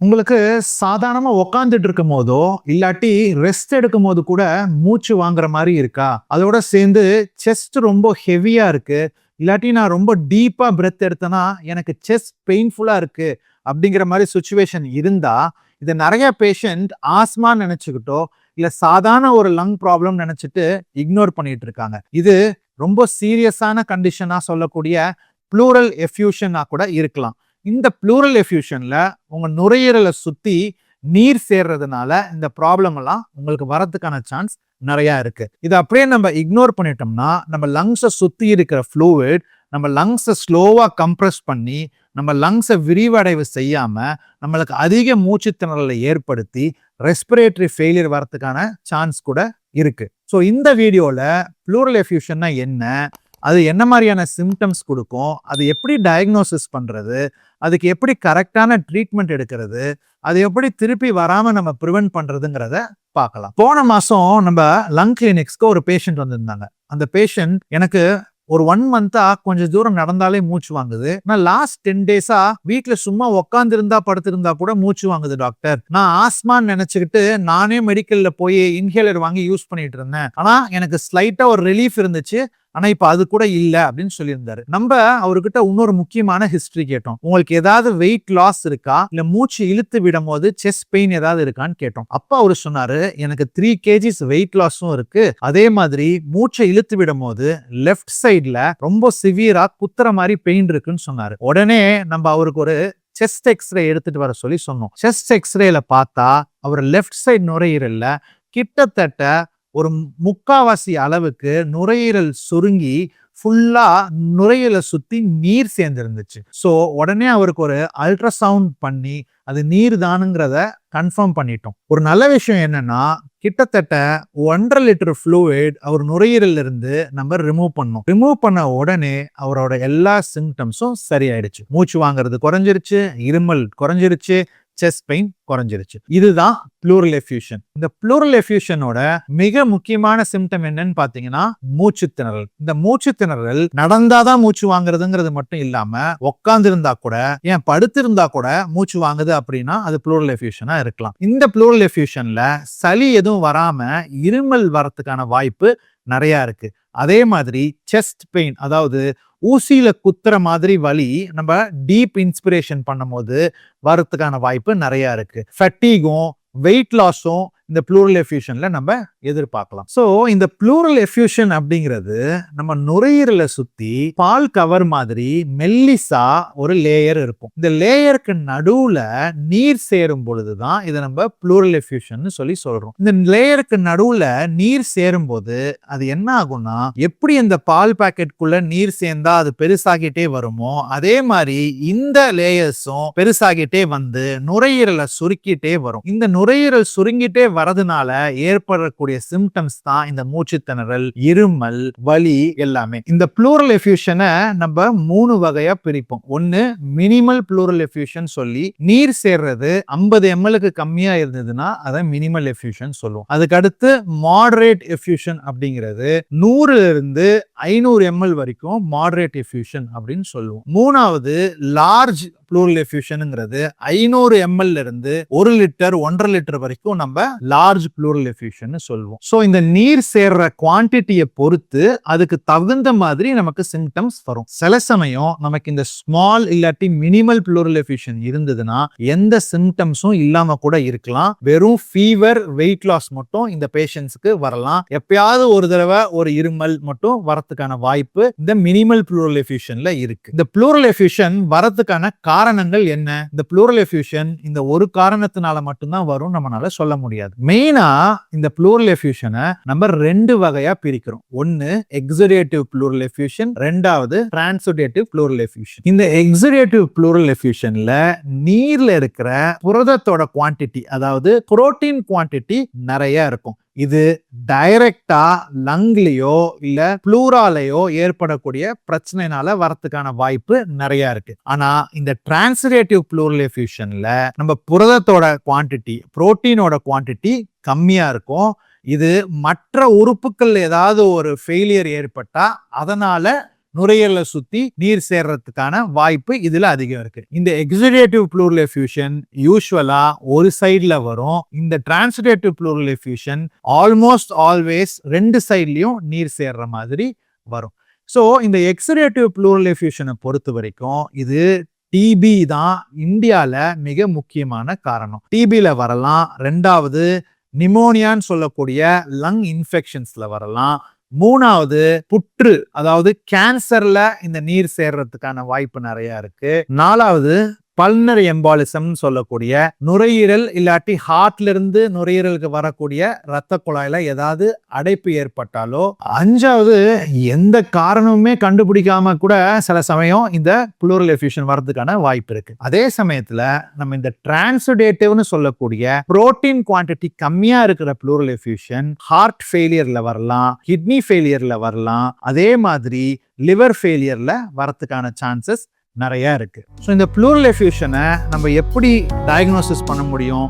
உங்களுக்கு சாதாரணமா உக்காந்துட்டு இருக்கும் போதோ இல்லாட்டி ரெஸ்ட் எடுக்கும் போது கூட மூச்சு வாங்குற மாதிரி இருக்கா? அதோட சேர்ந்து செஸ்ட் ரொம்ப ஹெவியா இருக்கு, இல்லாட்டி நான் ரொம்ப டீப்பா பிரெத் எடுத்தேன்னா எனக்கு செஸ்ட் பெயின்ஃபுல்லா இருக்கு அப்படிங்கிற மாதிரி சுச்சுவேஷன் இருந்தா, இதை நிறைய பேஷண்ட் ஆஸ்மா நினைச்சுக்கிட்டோ இல்ல சாதாரண ஒரு லங் ப்ராப்ளம் நினைச்சிட்டு இக்னோர் பண்ணிட்டு இருக்காங்க. இது ரொம்ப சீரியஸான கண்டிஷனா சொல்லக்கூடிய ப்ளூரல் எஃப்யூஷனா கூட இருக்கலாம். இந்த ப்ளூரல் எஃப்யூஷன்ல உங்க நுரையீரலை சுத்தி நீர் சேர்றதுனால இந்த ப்ராப்ளம் எல்லாம் உங்களுக்கு வரதுக்கான சான்ஸ் நிறைய இருக்கு. இதை அப்படியே நம்ம இக்னோர் பண்ணிட்டோம்னா நம்ம லங்ஸை சுத்தி இருக்கிற ஃப்ளூயிட் நம்ம லங்ஸை ஸ்லோவா கம்ப்ரெஸ் பண்ணி நம்ம லங்ஸை விரிவடைவு செய்யாம நம்மளுக்கு அதிக மூச்சு திணறலை ஏற்படுத்தி ரெஸ்பிரேட்டரி ஃபெயிலியர் வரதுக்கான சான்ஸ் கூட இருக்கு. ஸோ இந்த வீடியோல ப்ளூரல் எஃப்யூஷன்னா என்ன, அது என்ன மாதிரியான சிம்டம்ஸ் கொடுக்கும், அது எப்படி டயக்னோசிஸ் பண்றது, அதுக்கு எப்படி கரெக்டான ட்ரீட்மெண்ட் எடுக்கிறது, அது எப்படி திருப்பி வராம நம்ம ப்ரிவென்ட் பண்றதுங்கிறத பார்க்கலாம். போன மாசம் நம்ம லங் கிளினிக்ஸ்க்கு ஒரு பேஷண்ட் வந்திருந்தாங்க. அந்த பேஷண்ட் எனக்கு ஒரு 1 மந்தா கொஞ்சம் தூரம் நடந்தாலே மூச்சு வாங்குது, நான் லாஸ்ட் 10 டேஸா வீட்டுல சும்மா உக்காந்துருந்தா படுத்திருந்தா கூட மூச்சு வாங்குது டாக்டர், நான் ஆஸ்மான்னு நினைச்சுக்கிட்டு நானே மெடிக்கல்ல போய் இன்ஹேலர் வாங்கி யூஸ் பண்ணிட்டு இருந்தேன், ஆனா எனக்கு ஸ்லைட்டா ஒரு ரிலீஃப் இருந்துச்சு, ஆனா இப்ப அது கூட இல்ல அப்படின்னு சொல்லியிருந்தாரு. நம்ம அவர்கிட்ட இன்னொரு முக்கியமான ஹிஸ்டரி கேட்டோம். உங்களுக்கு ஏதாவது வெயிட் லாஸ் இருக்கா, இல்ல மூச்சு இழுத்து விடும் போது செஸ்ட் பெயின் ஏதாவது இருக்கான்னு கேட்டோம். அப்ப அவரு சொன்னாரு, எனக்கு 3 kgs வெயிட் லாஸும் இருக்கு, அதே மாதிரி மூச்சை இழுத்து விடும் போது லெஃப்ட் சைட்ல ரொம்ப சிவியரா குத்துற மாதிரி பெயின் இருக்குன்னு சொன்னாரு. உடனே நம்ம அவருக்கு ஒரு செஸ்ட் எக்ஸ்ரே எடுத்துட்டு வர சொல்லி சொன்னோம். செஸ்ட் எக்ஸ்ரேல பார்த்தா அவர் லெஃப்ட் சைடு நுரையீரல்ல கிட்டத்தட்ட ஒரு 3/4 அளவுக்கு நுரையீரல் சுருங்கி ஃபுல்லா நுரையீரலை சுத்தி நீர் சேர்ந்திருந்துச்சு. ஸோ உடனே அவருக்கு ஒரு அல்ட்ராசவுண்ட் பண்ணி அது நீர் தானுங்கிறத கன்ஃபார்ம் பண்ணிட்டோம். ஒரு நல்ல விஷயம் என்னன்னா, கிட்டத்தட்ட 1.5 லிட்டர் ஃப்ளூயிட் அவர் நுரையீரல் இருந்து நம்ம ரிமூவ் பண்ண உடனே அவரோட எல்லா சிம்டம்ஸும் சரியாயிடுச்சு. மூச்சு வாங்குறது குறைஞ்சிருச்சு, இருமல் குறைஞ்சிருச்சு, செஸ்ட் பெயின் குறைஞ்சிருச்சு. இதுதான் ப்ளூரல் எஃப்யூஷன். இந்த ப்ளூரல் எஃப்யூஷனோட மிக முக்கியமான சிம்டம் என்னன்னு பாத்தீங்கன்னா மூச்சு திணறல். இந்த மூச்சு திணறல் நடந்தாதான் மூச்சு வாங்குறதுங்கிறது மட்டும் இல்லாம உட்கார்ந்து இருந்தா கூட, ஏன் படுத்திருந்தா கூட மூச்சு வாங்குது அப்படின்னா அது ப்ளூரல் எஃப்யூஷனா இருக்கலாம். இந்த ப்ளூரல் எஃப்யூஷன்ல சளி எதுவும் வராம இருமல் வரதுக்கான வாய்ப்பு நிறைய இருக்கு. அதே மாதிரி செஸ்ட் பெயின், அதாவது ஊசியில குத்துற மாதிரி வலி நம்ம டீப் இன்ஸ்பிரேஷன் பண்ணும் போது வரதுக்கான வாய்ப்பு நிறைய இருக்கு. ஃபட்டிகும் வெயிட் லாஸும் இந்த ப்ளூரல் எஃப்யூஷன்ல நம்ம எதிர்பார்க்கலாம். சோ இந்த ப்ளூரல் எஃப்யூஷன் அப்படிங்கிறது நம்ம நுரையீரலை சுத்தி பால் கவர் மாதிரி மெல்லிசா ஒரு லேயர் இருக்கும். இந்த லேயருக்கு நடுவுல நீர் சேரும் பொழுதுதான் இதை நம்ம ப்ளூரல் எஃப்யூஷன் சொல்லி சொல்றோம். இந்த லேயருக்கு நடுவுல நீர் சேரும் போது அது என்ன ஆகும்னா, எப்படி இந்த பால் பாக்கெட்டுக்குள்ள நீர் சேர்ந்தா அது பெருசாகிட்டே வருமோ அதே மாதிரி இந்த லேயர்ஸும் பெருசாகிட்டே வந்து நுரையீரலை சுருக்கிட்டே வரும். இந்த நுரையீரல் சுருங்கிட்டே வரதுனால ஏற்படக்கூடிய சிம்டம்ஸ் தான் இந்த மூச்சு திணறல், இருமல், வலி எல்லாமே. இந்த ப்ளூரல் எஃப்யூஷனை நம்ம 3 வகையா பிரிப்போம். ஒன்னு மினிமல் ப்ளூரல் எஃப்யூஷன் சொல்லி, நீர் சேர்றது 50 ml கம்மியா இருந்ததுன்னா அதை மினிமல் எஃப்யூஷன் சொல்லுவோம். அதுக்கு அடுத்து மாடரேட் எஃப்யூஷன் அப்படிங்கிறது 100 இருந்து 500 ml வரைக்கும் மாடரேட் எஃப்யூஷன் அப்படின்னு சொல்லுவோம். மூணாவது லார்ஜ் ப்ளூரல் எஃப்யூஷன்ங்கிறது 500 ml இருந்து 1 லிட்டர் 1.5 லிட்டர் வரைக்கும் நம்ம லார்ஜ் ப்ளூரல் எஃப்யூஷன் சொல்லுவோம். சோ இந்த நீர் சேர்ற குவான்டிட்டியை பொறுத்து அதுக்கு தகுந்த மாதிரி நமக்கு சிம்டம்ஸ் வரும். சில சமயம் நமக்கு இந்த ஸ்மால் இல்லாட்டி மினிமல் ப்ளூரல் எஃப்யூஷன் இருந்ததுன்னா எந்த சிம்டம்ஸும் இல்லாம கூட இருக்கலாம். வெறும் ஃபீவர், வெயிட் லாஸ் மட்டும் இந்த பேஷண்ட்ஸ்க்கு வரலாம். எப்பயாவது ஒரு தடவை ஒரு இருமல் மட்டும் வரதுக்கான வாய்ப்பு இந்த மினிமல் ப்ளூரல் எஃப்யூஷன்ல இருக்கு. இந்த ப்ளூரல் எஃப்யூஷன் வரதுக்கான காரணங்கள் என்ன? இந்த ப்ளூரல் எஃப்யூஷன் இந்த ஒரு காரணத்தினால மட்டும்தான் வரும் நம்மளால சொல்ல முடியாது. மெயினா இந்த ப்ளூரல் எஃப்யூஷனை நம்ம 2 வகையா பிரிக்கிறோம். ஒன்னு எக்ஸுடேட்டிவ் ப்ளூரல் எஃப்யூஷன், ரெண்டாவது டிரான்சுடேட்டிவ் ப்ளூரல் எஃப்யூஷன். இந்த எக்ஸுடேட்டிவ் ப்ளூரல் எஃப்யூஷன்ல நீர்ல இருக்கிற புரதத்தோட குவான்டிட்டி, அதாவது புரோட்டீன் குவான்டிட்டி நிறைய இருக்கும். இது டைரக்டா லங்லயோ இல்ல ப்ளூராலையோ ஏற்படக்கூடிய பிரச்சனைனால வரதுக்கான வாய்ப்பு நிறைய இருக்கு. ஆனா இந்த டிரான்சுடேட்டிவ் ப்ளூரல் எஃப்யூஷன்ல நம்ம புரதத்தோட குவான்டிட்டி, புரோட்டீனோட குவான்டிட்டி கம்மியா இருக்கும். இது மற்ற உறுப்புகள் ஏதாவது ஒரு ஃபெயிலியர் ஏற்பட்டா அதனால நுரையீரலை சுத்தி நீர் சேர்றதுக்கான வாய்ப்பு இதுல அதிகம் இருக்கு. இந்த எக்ஸுடேட்டிவ் ப்ளூரல் எஃப்யூஷன் யூசுவலா ஒரு சைடுல வரும். இந்த டிரான்சுடேட்டிவ் ப்ளூரல் எஃப்யூஷன் ஆல்மோஸ்ட் ஆல்வேஸ் ரெண்டு சைட்லயும் நீர் சேர்ற மாதிரி வரும். ஸோ இந்த எக்ஸுடேட்டிவ் ப்ளூரல் எஃப்யூஷனை பொறுத்த வரைக்கும் இது டிபி தான் இந்தியால மிக முக்கியமான காரணம். டிபில வரலாம். ரெண்டாவது நிமோனியான்னு சொல்லக்கூடிய லங் இன்ஃபெக்ஷன்ஸ்ல வரலாம். மூணாவது புற்று, அதாவது கேன்சர்ல இந்த நீர் சேர்றதுக்கான வாய்ப்பு நிறைய இருக்கு. நாலாவது பல்னரி எம்பாலிசம் சொல்லக்கூடிய நுரையீரல் இல்லாட்டி ஹார்ட்ல இருந்து நுரையீரலுக்கு வரக்கூடிய இரத்த குழாயில ஏதாவது அடைப்பு ஏற்பட்டாலோ. அஞ்சாவது எந்த காரணமுமே கண்டுபிடிக்காம கூட சில சமயம் இந்த ப்ளூரல் எஃப்யூஷன் வரதுக்கான வாய்ப்பு இருக்கு. அதே சமயத்துல நம்ம இந்த டிரான்சுடேட்டிவ்னு சொல்லக்கூடிய புரோட்டீன் குவான்டிட்டி கம்மியா இருக்கிற ப்ளூரல் எஃப்யூஷன் ஹார்ட் ஃபெயிலியர்ல வரலாம், கிட்னி ஃபெயிலியர்ல வரலாம், அதே மாதிரி லிவர் ஃபெயிலியர்ல வரதுக்கான சான்சஸ் நிறைய இருக்கு. ஸோ இந்த ப்ளூரல் எஃப்யூஷனை நம்ம எப்படி டயக்னோசிஸ் பண்ண முடியும்,